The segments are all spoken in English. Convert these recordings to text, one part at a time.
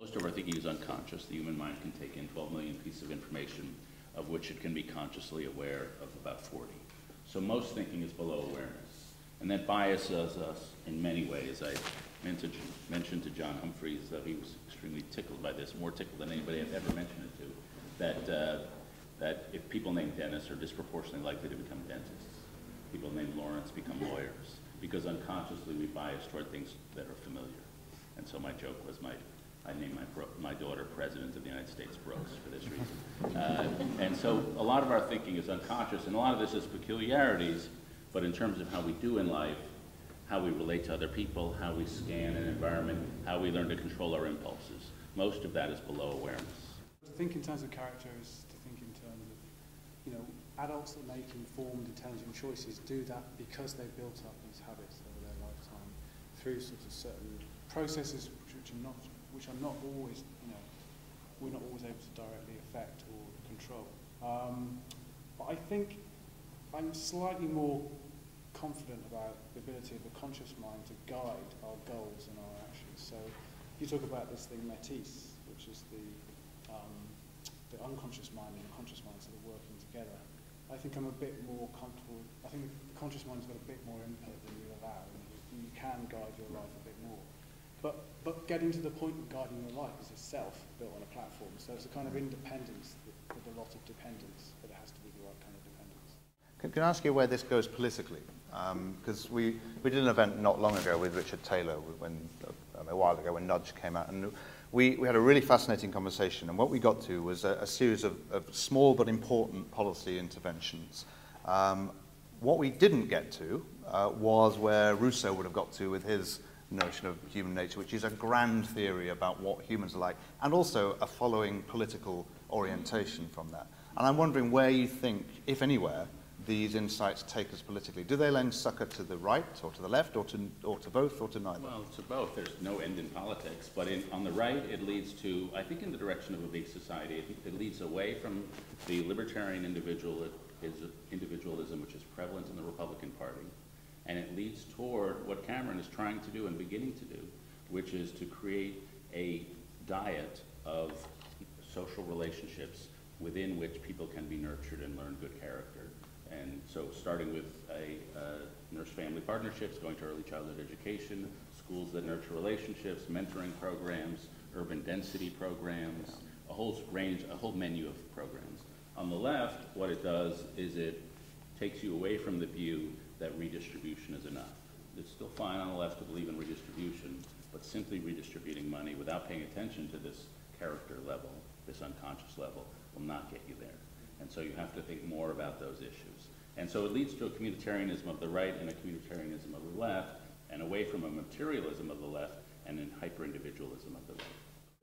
Most of our thinking is unconscious. The human mind can take in 12 million pieces of information, of which it can be consciously aware of about 40. So most thinking is below awareness. And that biases us in many ways. I mentioned to John Humphreys, that he was extremely tickled by this, more tickled than anybody I've ever mentioned it to, that if people named Dennis are disproportionately likely to become dentists. People named Lawrence become lawyers, because unconsciously we bias toward things that are familiar. And so my joke was I named my daughter President of the United States Brooks for this reason. And so a lot of our thinking is unconscious, and a lot of this is peculiarities, but in terms of how we do in life, how we relate to other people, how we scan an environment, how we learn to control our impulses. Most of that is below awareness. To think in terms of character is to think in terms of, you know, adults that make informed, intelligent choices do that because they've built up these habits over their lifetime through sort of certain processes which are not always, you know, we're not always able to directly affect or control. But I think I'm slightly more confident about the ability of the conscious mind to guide our goals and our actions. So you talk about this thing, Métis, which is the unconscious mind and the conscious mind sort of working together. I think I'm a bit more comfortable. I think the conscious mind's got a bit more input than you allow, and you can guide your life a bit more. But getting to the point of guiding your life is itself built on a platform, so it's a kind of independence with a lot of dependence, but it has to be the right kind of dependence. Can I ask you where this goes politically? Because we did an event not long ago with Richard Taylor, a while ago, when Nudge came out, and we had a really fascinating conversation, and what we got to was a series of small but important policy interventions. What we didn't get to was where Rousseau would have got to with his notion of human nature, which is a grand theory about what humans are like, and also a following political orientation from that. And I'm wondering where you think, if anywhere, these insights take us politically. Do they lend succor to the right, or to the left, or to both, or to neither? Well, to both. There's no end in politics. But on the right, it leads to, I think, in the direction of a big society. It leads away from the libertarian individualism, which is prevalent in the Republican Party. And it leads toward what Cameron is trying to do and beginning to do, which is to create a diet of social relationships within which people can be nurtured and learn good character. And so starting with nurse-family partnerships, going to early childhood education, schools that nurture relationships, mentoring programs, urban density programs, a whole menu of programs. On the left, what it does is it takes you away from the view that redistribution is enough. It's still fine on the left to believe in redistribution, but simply redistributing money without paying attention to this character level, this unconscious level, will not get you there. And so you have to think more about those issues. And so it leads to a communitarianism of the right and a communitarianism of the left, and away from a materialism of the left and an hyper-individualism of the right.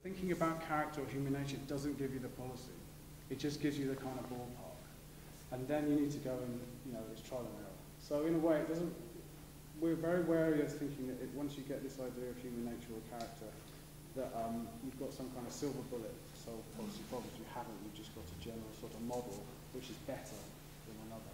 Thinking about character or human nature doesn't give you the policy. It just gives you the kind of ballpark. And then you need to go and, you know, it's trial and error. So in a way, it doesn't, we're very wary of thinking that once you get this idea of human nature or character, that you've got some kind of silver bullet to solve policy problems. You haven't, you've just got a general sort of model which is better than another.